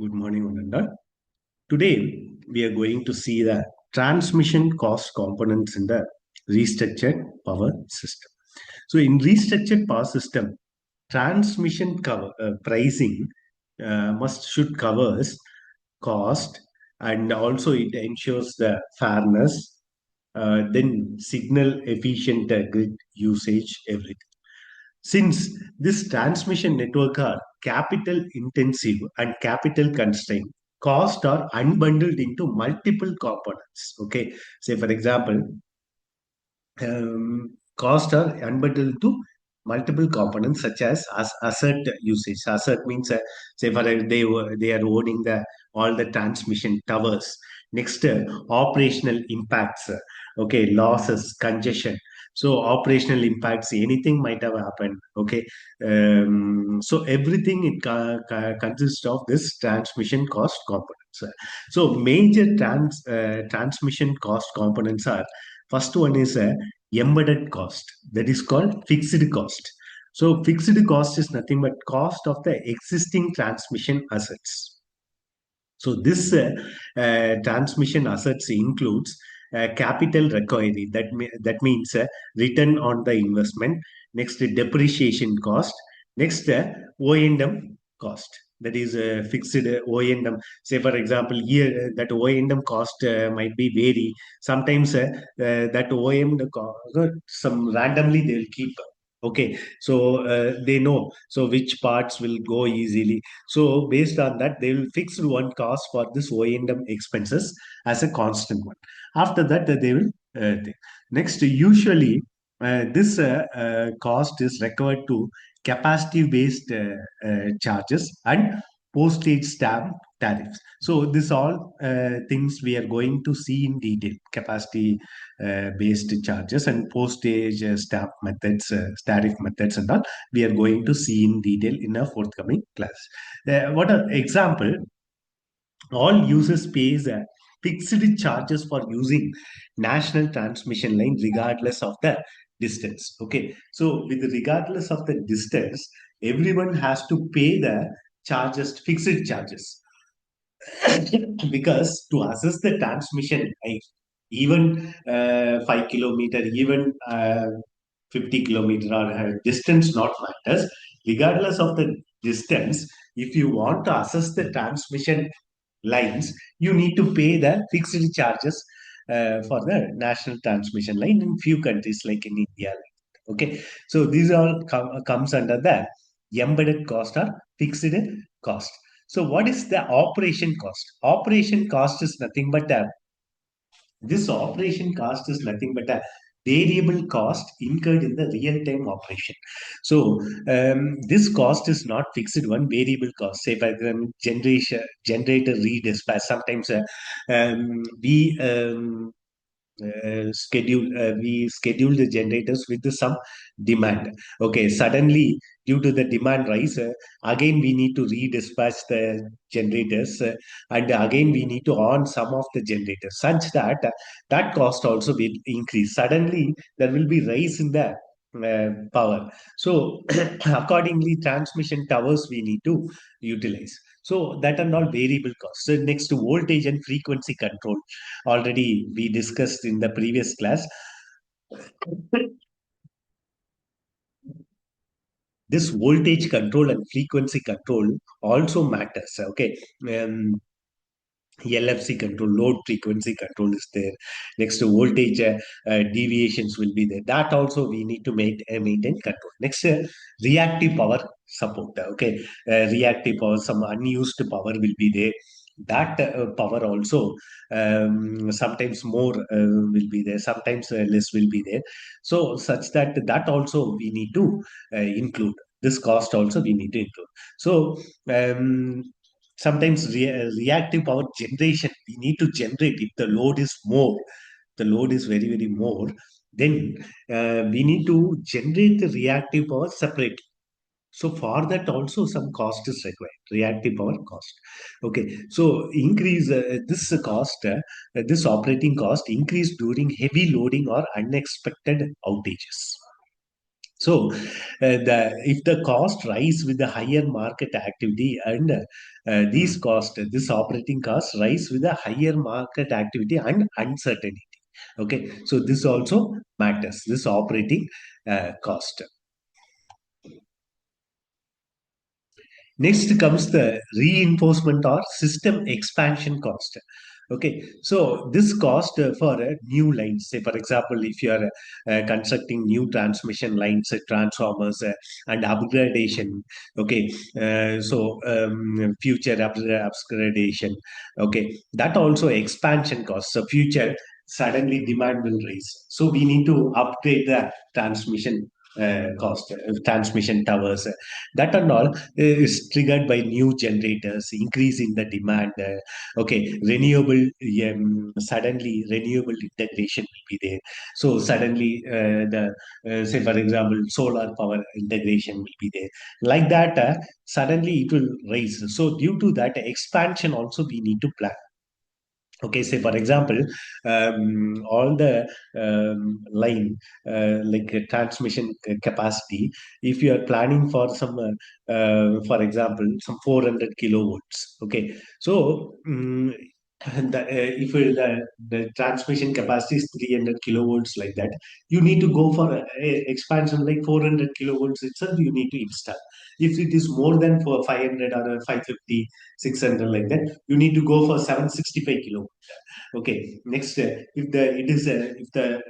Good morning, Ananda. Today, we are going to see the transmission cost components in the restructured power system. So, in restructured power system, transmission pricing should covers cost, and also it ensures the fairness, then signal efficient grid usage, everything. Since this transmission network are capital intensive and capital constrained, costs are unbundled into multiple components. Okay, say for example, costs are unbundled to multiple components such as asset usage. Asset means, say for they are owning the all the transmission towers. Next, operational impacts. Okay, losses, congestion. So operational impacts, anything might have happened. Okay, so everything it consists of this transmission cost components. So major transmission cost components are, first one is a embedded cost, that is called fixed cost. So fixed cost is nothing but cost of the existing transmission assets. So this transmission assets includes capital recovery. That means return on the investment. Next, depreciation cost. Next, O&M cost. That is fixed O&M. Say for example, here that O&M cost might be vary. Sometimes that O&M some randomly they'll keep. Okay, so they know so which parts will go easily, so based on that, they will fix one cost for this O&M expenses as a constant one. After that, they will think. Next, usually this cost is recovered to capacity-based charges and postage stamp tariffs. So this all things we are going to see in detail: capacity based charges and postage stamp methods, tariff methods, and all we are going to see in detail in a forthcoming class. What an example, all users pays fixed charges for using national transmission line regardless of the distance. Okay, so with regardless of the distance, everyone has to pay the charges, fixed charges. Because to assess the transmission, like even 5 kilometer, even 50 kilometer or distance not matters. Regardless of the distance, if you want to assess the transmission lines, you need to pay the fixed charges for the national transmission line in few countries like in India. Okay, so these all comes under the embedded cost or fixed cost. So what is the operation cost? Operation cost is nothing but this operation cost is nothing but a variable cost incurred in the real-time operation. So this cost is not fixed one, variable cost. Say for example, generator redispatch. Sometimes we schedule the generators with some demand. Okay, suddenly due to the demand rise, again we need to redispatch the generators, and again we need to on some of the generators, such that that cost also will increase. Suddenly there will be rise in the power. So accordingly, transmission towers we need to utilize. So that are all variable costs. So next to voltage and frequency control, already we discussed in the previous class. This voltage control and frequency control also matters. Okay, LFC control, load frequency control is there. Next, voltage deviations will be there. That also we need to maintain control. Next, reactive power support. Okay, reactive power, some unused power will be there. That power also sometimes more will be there, sometimes less will be there. So such that that also we need to include. This cost also we need to include. So sometimes reactive power generation, we need to generate. If the load is more, the load is very more, then we need to generate the reactive power separately. So for that also some cost is required, reactive power cost. Okay, so increase this cost, this operating cost increase during heavy loading or unexpected outages. So, if the cost rise with the higher market activity and this operating costs rise with the higher market activity and uncertainty. Okay, so this also matters. This operating cost. Next comes the reinforcement or system expansion cost. Okay, so this cost for new lines, say for example, if you are constructing new transmission lines, transformers, and upgradation. Okay, future upgradation. Okay, that also expansion cost. So future suddenly demand will rise. So we need to upgrade the transmission cost, transmission towers, that and all is triggered by new generators, increasing the demand. Okay, renewable, suddenly renewable integration will be there. So suddenly, say for example, solar power integration will be there. Like that, suddenly it will rise. So due to that expansion, also we need to plan. Okay, say for example, all the line like transmission capacity, if you are planning for some for example some 400 kilovolts. Okay, so if the transmission capacity is 300 kilovolts, like that, you need to go for expansion like 400 kilovolts itself you need to install. If it is more than for 500 or 550, 600, like that, you need to go for 765 kilovolts. Okay. Next, if the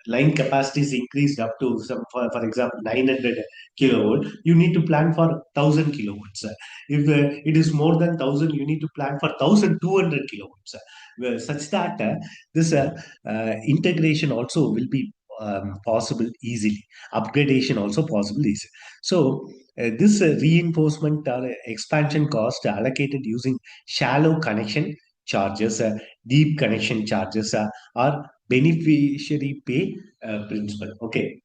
line capacity is increased up to some, for example, 900 kilovolt, you need to plan for 1,000 kilovolts. If it is more than 1,000, you need to plan for 1,200 kilovolts. Such that this integration also will be possible easily. Upgradation also possible easily. So this reinforcement or expansion cost allocated using shallow connection charges, deep connection charges, or beneficiary pay principle. Okay.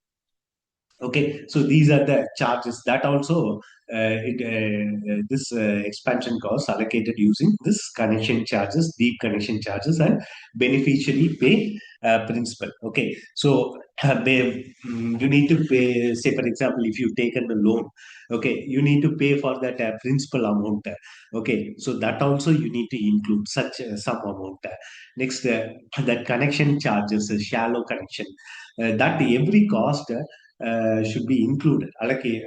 Okay, so these are the charges that also this expansion cost allocated using this connection charges, deep connection charges, and beneficiary pay principle. Okay, so you need to pay. Say for example, if you've taken a loan, okay, you need to pay for that principal amount. Okay, so that also you need to include such some amount. Next, that connection charges, shallow connection. That every cost should be included, allocated.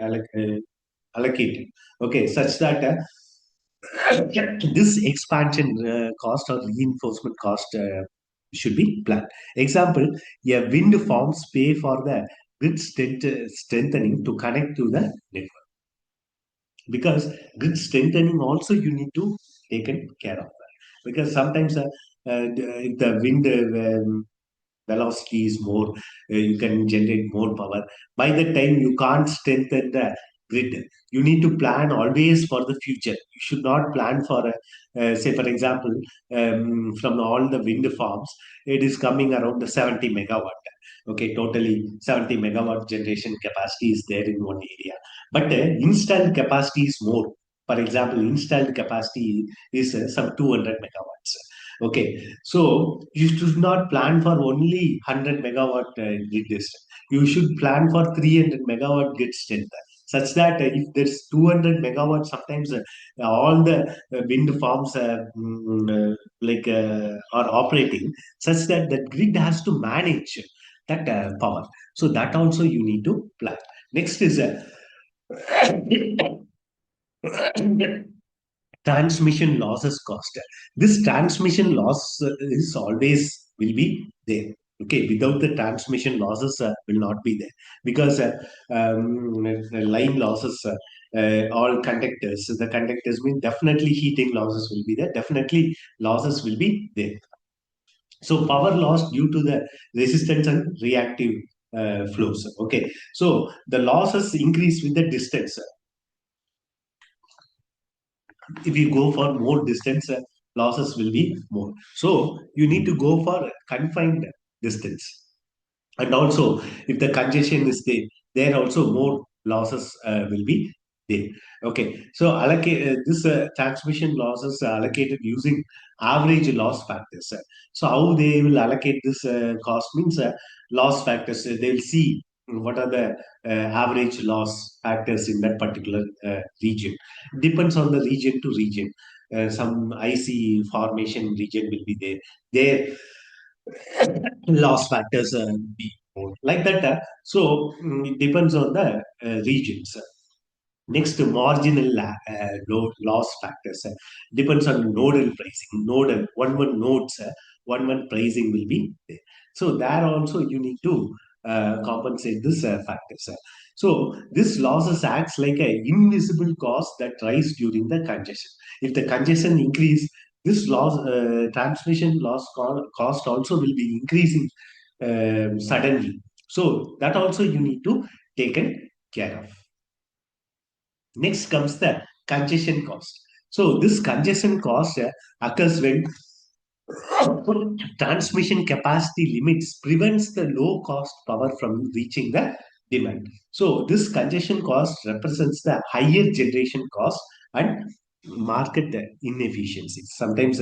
Okay, such that this expansion cost or reinforcement cost should be planned. Example: a wind farms pay for the grid strengthening to connect to the network, because grid strengthening also you need to taken care of that, because sometimes if the wind velocity is more, you can generate more power. By the time you can't strengthen the grid, you need to plan always for the future. You should not plan for, say, for example, from all the wind farms, it is coming around the 70 megawatt. Okay, totally 70 megawatt generation capacity is there in one area. But installed capacity is more. For example, installed capacity is some 200 megawatts. Okay, so you should not plan for only 100 megawatt grid strength. You should plan for 300 megawatt grid strength, such that if there's 200 megawatt, sometimes all the wind farms are operating, such that the grid has to manage that power. So that also you need to plan. Next is transmission losses cost. This transmission loss is always will be there. Okay, without the transmission losses will not be there, because the line losses, all conductors, the conductors mean definitely heating losses will be there. Definitely losses will be there. So power loss due to the resistance and reactive flows. Okay, so the losses increase with the distance. If you go for more distance, losses will be more. So you need to go for confined distance. And also, if the congestion is there also more losses will be there. Okay, so allocate this transmission losses are allocated using average loss factors. So how they will allocate this cost means loss factors. They will see. what are the average loss factors in that particular region. Depends on the region to region. Some icy formation region will be there. There loss factors be more like that. It depends on the regions. Next, marginal loss factors depends on nodal pricing. Nodal one nodes, one pricing will be there. So there also you need to compensate this factors. So this losses acts like a invisible cost that rise during the congestion. If the congestion increase, this loss transmission loss cost also will be increasing suddenly. So that also you need to taken care of. Next comes the congestion cost. So this congestion cost occurs when transmission capacity limits prevents the low cost power from reaching the demand. So this congestion cost represents the higher generation cost and market inefficiencies. Sometimes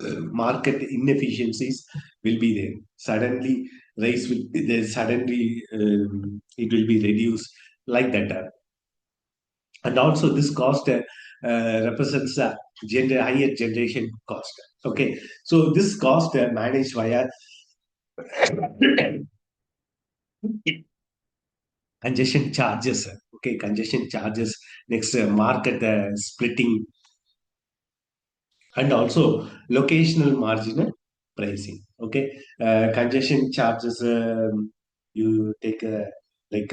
market inefficiencies will be there. Suddenly raise will be there. Suddenly it will be reduced like that. And also this cost represents a higher generation cost. Okay, so this cost managed via congestion charges. Okay, congestion charges. Next, market splitting, and also locational marginal pricing. Okay, congestion charges, you take like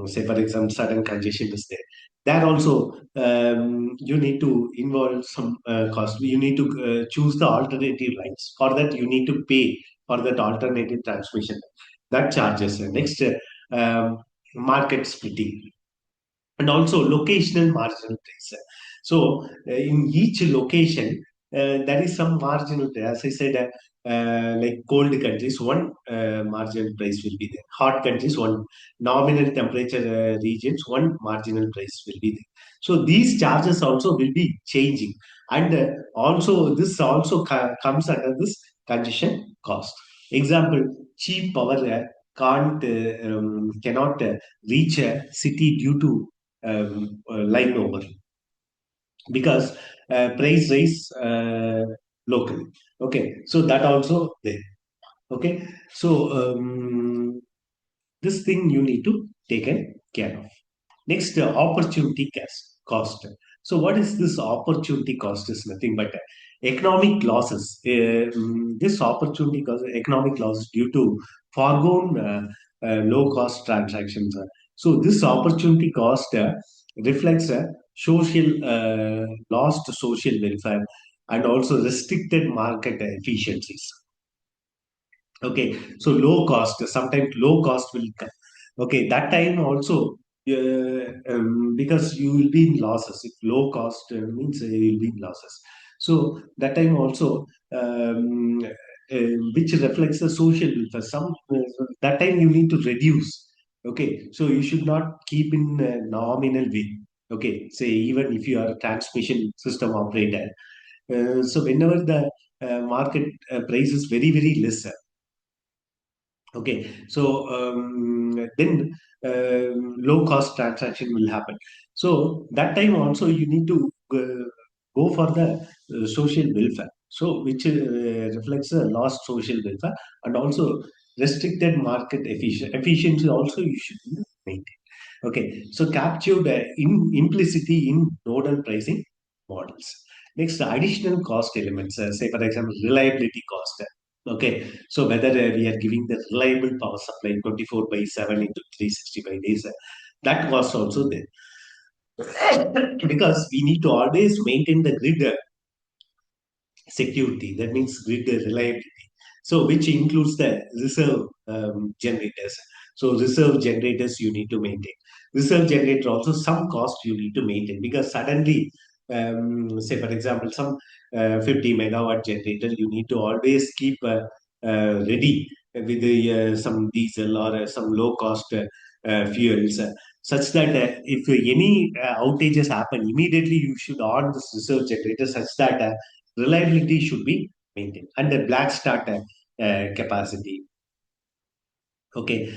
say for example sudden congestion is there. There also you need to involve some cost. You need to choose the alternative lines. For that you need to pay for that alternative transmission. That charges. Next, market splitting, and also locational marginal price. So in each location, there is some marginal price. As I said, like cold countries, one marginal price will be there. Hot countries, one nominal temperature regions, one marginal price will be there. So these charges also will be changing, and also this also comes under this congestion cost. Example: cheap power cannot reach a city due to line over, because price rise locally. Okay, so that also there. Okay, so this thing you need to take care of. Next, opportunity cost. So, what is this opportunity cost? Is nothing but economic losses. This opportunity cost, economic loss due to foregone low cost transactions. So, this opportunity cost reflects social lost social welfare and also restricted market efficiencies. Okay, so low cost, sometimes low cost will come. Okay, that time also, because you will be in losses. If low cost means you will be in losses. So that time also, which reflects the social welfare. That time you need to reduce. Okay, so you should not keep in nominal way. Okay, say even if you are a transmission system operator, so whenever the market price is very less, okay, so then low cost transaction will happen. So that time also you need to go for the social welfare. So which reflects the lost social welfare, and also restricted market efficiency also you should maintain. Okay, so captured in implicitly in nodal pricing models. Next, additional cost elements, say for example, reliability cost. Okay, so whether we are giving the reliable power supply 24 by 7 into 365 days, that was also there. Because we need to always maintain the grid security, that means grid reliability. So, which includes the reserve generators. So, reserve generators you need to maintain. Reserve generator also some cost you need to maintain, because suddenly, say for example, some 50 megawatt generator you need to always keep ready with some diesel or some low cost fuels. Such that if any outages happen, immediately you should on this reserve generator, such that reliability should be maintained, and the black start capacity. Okay,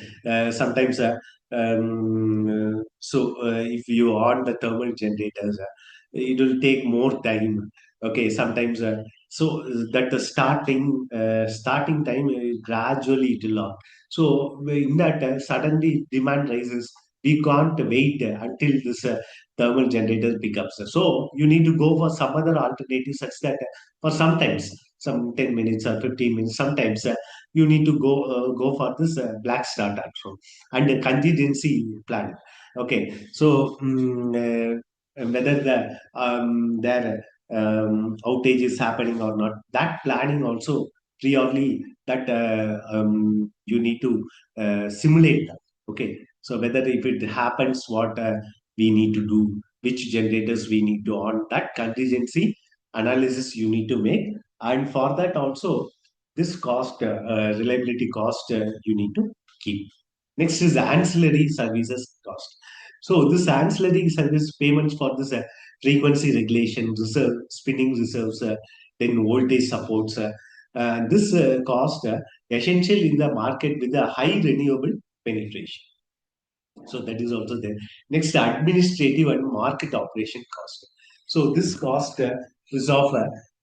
sometimes if you on the thermal generators, it will take more time. Okay, sometimes that the starting time gradually it will on. So in that suddenly demand rises. We can't wait until this thermal generator pickups. So you need to go for some other alternative such that for sometimes some 10 minutes or 15 minutes sometimes you need to go for this black start also and a contingency plan. Okay, so whether their outage is happening or not, that planning also priorly that you need to simulate that. Okay, so whether if it happens, what we need to do, which generators we need to on, that contingency analysis you need to make, and for that also this cost, reliability cost, you need to keep. Next is the ancillary services cost. So this ancillary service payments for this frequency regulation, reserve, spinning reserves, then voltage supports. This cost essential in the market with a high renewable penetration. So that is also there. Next, administrative and market operation cost. So this cost is of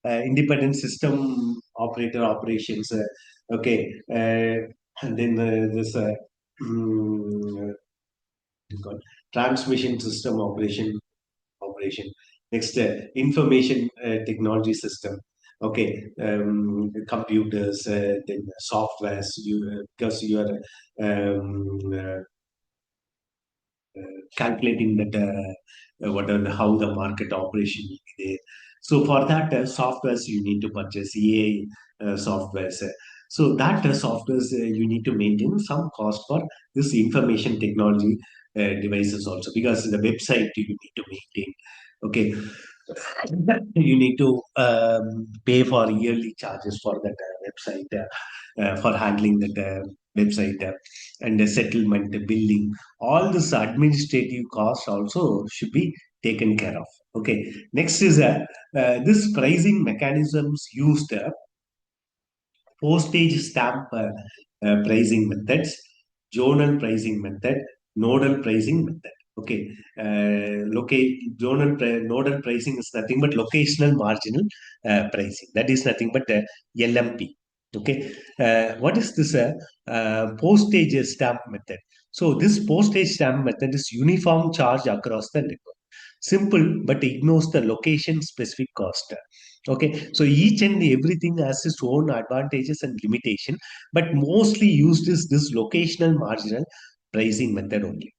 independent system operator operations. Okay, and then this what is called transmission system operation. Next, information technology system. Okay, computers, then softwares. Because you are calculating that what are how the market operation will be there. So for that softwares you need to purchase AI softwares. So that softwares you need to maintain some cost for this information technology devices also, because the website you need to maintain. Okay, you need to pay for yearly charges for that website, for handling that website, and the settlement, the billing, all this administrative costs also should be taken care of. Okay, next is this pricing mechanisms used postage stamp pricing methods, zonal pricing method, nodal pricing method. Okay, nodal pricing is nothing but locational marginal pricing. That is nothing but LMP. Okay, what is this postage stamp method? So this postage stamp method is uniform charge across the network. Simple, but ignores the location specific cost. Okay, so each and everything has its own advantages and limitation, but mostly used is this locational marginal pricing method only.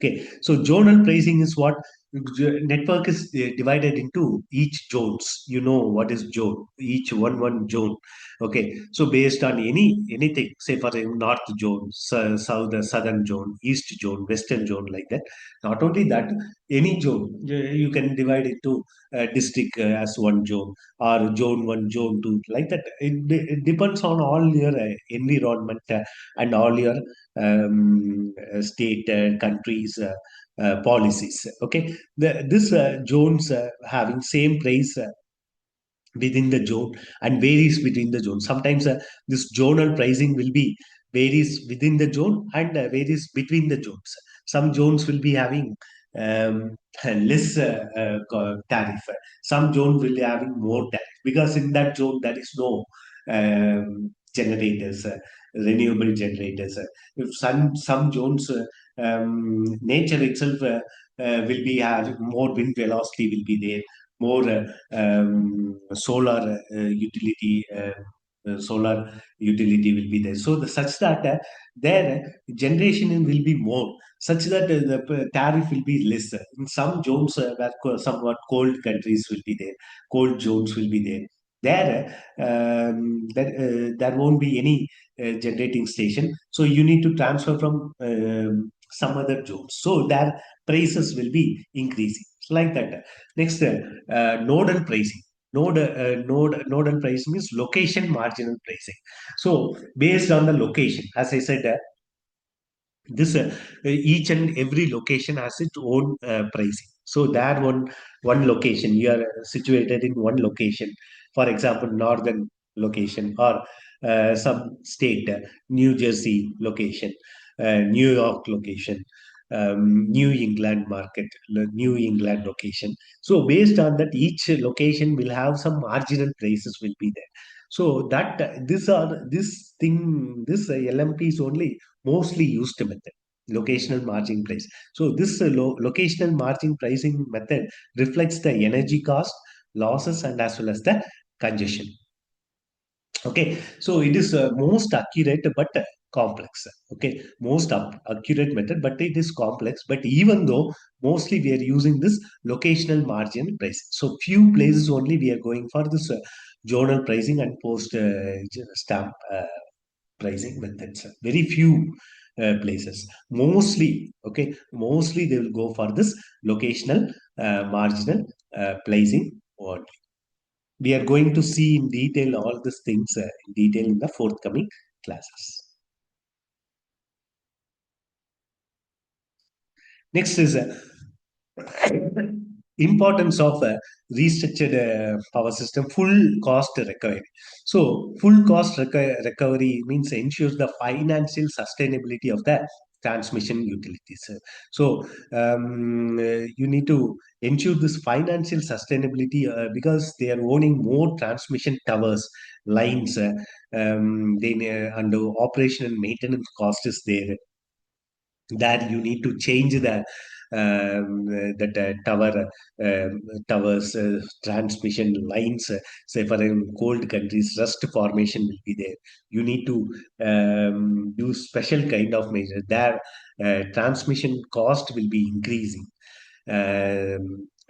Okay, so zonal pricing is what network is divided into each zones. You know what is zone? Each one zone. Okay, so based on anything, say for a north zone, south, southern zone, east zone, western zone, like that. Not only that, any zone you can divide into district as one zone, or zone one, zone two, like that. It depends on all your environment and all your state, countries, policies. Okay, this zones having same price within the zone and varies between the zone. Sometimes this zonal pricing will be varies within the zone and varies between the zones. Some zones will be having less tariff. Some zone will be having more tariff, because in that zone there is no generators, renewable generators. If some zones, nature itself will be having more wind velocity will be there, more solar utility will be there. So such that their generation will be more, such that the tariff will be less. In some zones where somewhat cold countries will be there, cold zones will be there. There won't be any generating station. So you need to transfer from some other zones. So their prices will be increasing. It's like that. Next, nodal pricing. Nodal pricing is location marginal pricing. So based on the location, as I said, this each and every location has its own pricing. So that one location, you are situated in one location, for example northern location, or some state, New Jersey location, New York location, New England market, New England location. So based on that, each location will have some marginal prices will be there. So that this LMP is only mostly used method, locational margin price. So this locational margin pricing method reflects the energy cost, losses, and as well as the congestion. Okay, so it is most accurate but complex. Okay, most accurate method, but it is complex. But even though mostly we are using this locational margin price, so few places only we are going for this zonal pricing and post stamp pricing methods. Very few places. Mostly, okay, mostly they will go for this locational marginal pricing only. We are going to see in detail all these things in detail in the forthcoming classes. Next is importance of a restructured power system full cost recovery. So full cost recovery means ensures the financial sustainability of the transmission utilities. So you need to ensure this financial sustainability because they are owning more transmission towers, lines, and operation and maintenance cost is there, that you need to change the that towers transmission lines. Say for in cold countries, rust formation will be there. You need to use special kind of measure. Their transmission cost will be increasing.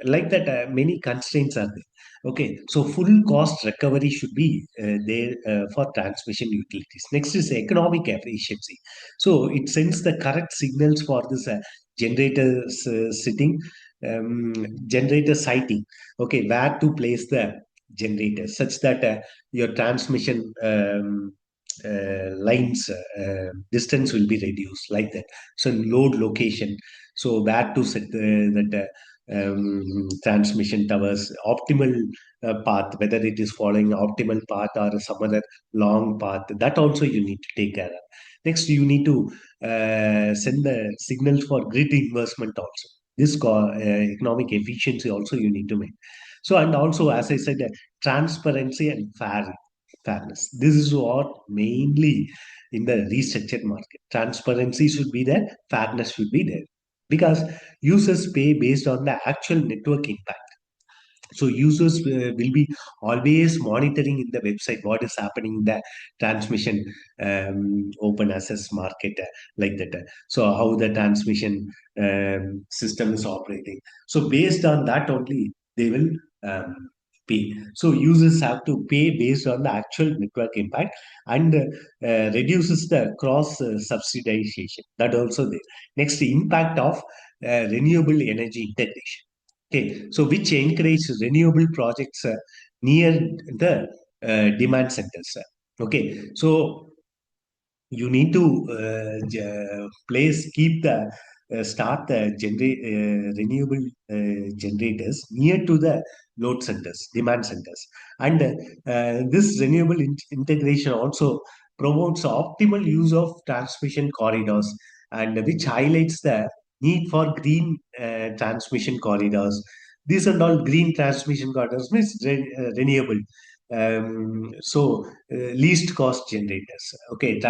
Like that, many constraints are there. Okay, so full cost recovery should be there for transmission utilities. Next is economic efficiency. So it sends the correct signals for this generators generator siting. Okay, where to place the generators such that your transmission lines distance will be reduced, like that. So load location. So where to set that transmission towers, optimal path, whether it is following optimal path or some other long path, that also you need to take care of. Next, you need to send the signals for grid investment also. This economic efficiency also you need to make. So, and also, as I said, transparency and fairness. This is what mainly in the restructured market. Transparency should be there, fairness should be there. Because users pay based on the actual network impact. So users will be always monitoring in the website what is happening in the transmission open access market, like that. So how the transmission system is operating. So based on that only they will pay. So users have to pay based on the actual network impact, and reduces the cross subsidization. That also there. Next, the impact of renewable energy integration. Okay, so which encourage renewable projects near the demand centers. Okay, so you need to keep the start the renewable generators near to the load centers, demand centers. And this renewable integration also promotes optimal use of transmission corridors, and which highlights the need for green transmission corridors. These are all green transmission corridors means renewable. Least cost generators. Okay,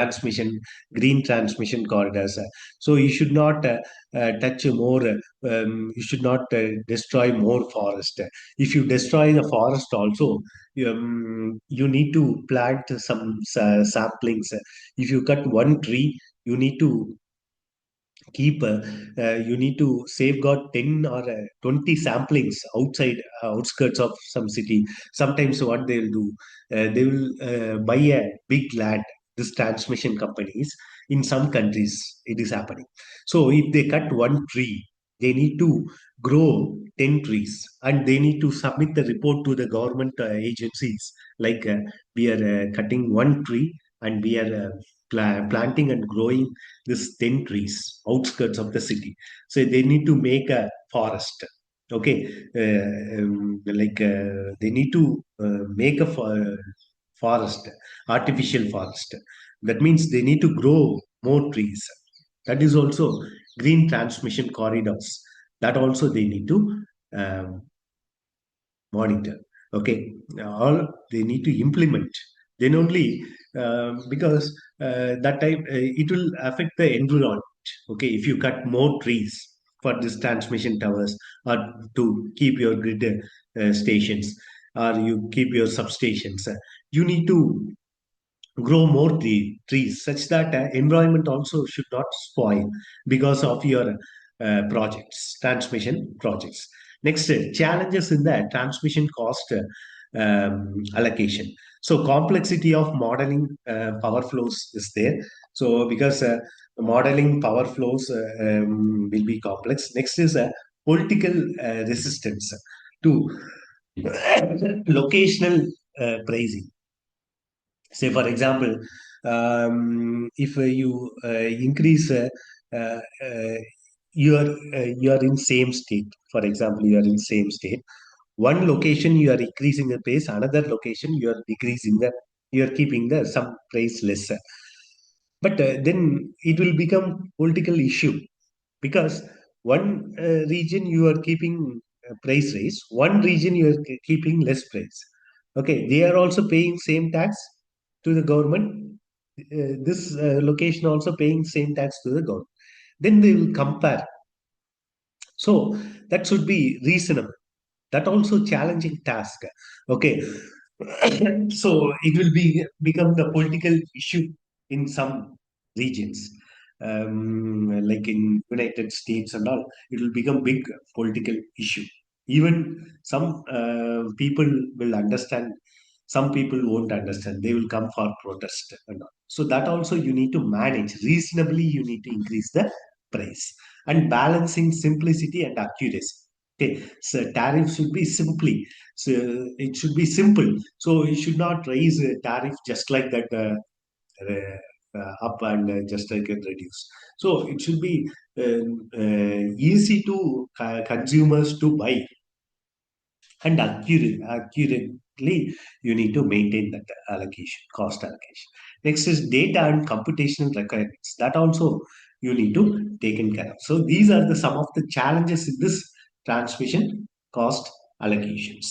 green transmission corridors. So you should not touch more. You should not destroy more forest. If you destroy the forest, also you need to plant some saplings. If you cut one tree, you need to you need to safeguard 10 or 20 samplings outside outskirts of some city. Sometimes what they'll do, they will buy a big land. This transmission companies in some countries it is happening. So if they cut one tree, they need to grow 10 trees, and they need to submit the report to the government agencies, like we are cutting one tree, and we are planting and growing this 10 trees outskirts of the city. So they need to make a forest. Okay, they need to make a forest, artificial forest. That means they need to grow more trees. That is also green transmission corridors. That also they need to um, monitor. Okay, all they need to implement. Then only because that time it will affect the environment. Okay, if you cut more trees for this transmission towers or to keep your grid stations or you keep your substations, you need to grow more trees such that environment also should not spoil because of your projects, transmission projects. Next, challenges in the transmission cost allocation. So complexity of modeling power flows is there. So because modeling power flows will be complex. Next is political resistance to locational pricing. Say, for example, if you increase, uh, uh, you are in same state. For example, you are in same state. One location you are increasing the price, another location you are decreasing the, you are keeping the some price lesser. But then it will become political issue because one region you are keeping price raise, one region you are keeping less price. Okay, they are also paying same tax to the government. This location also paying same tax to the government. Then they will compare. So that should be reasonable. That also challenging task. Okay, so it will be become the political issue in some regions, like in United States and all. It will become big political issue. Even some people will understand, some people won't understand. They will come for protest and all. So that also you need to manage reasonably. You need to increase the price and balancing simplicity and accuracy. Okay, so tariff should be simply, so it should be simple. So you should not raise a tariff just like that, up and just like it reduce. So it should be easy to consumers to buy and accurately you need to maintain that allocation, cost allocation. Next is data and computational requirements. That also you need to taken care of. So these are the some of the challenges in this transmission cost allocations.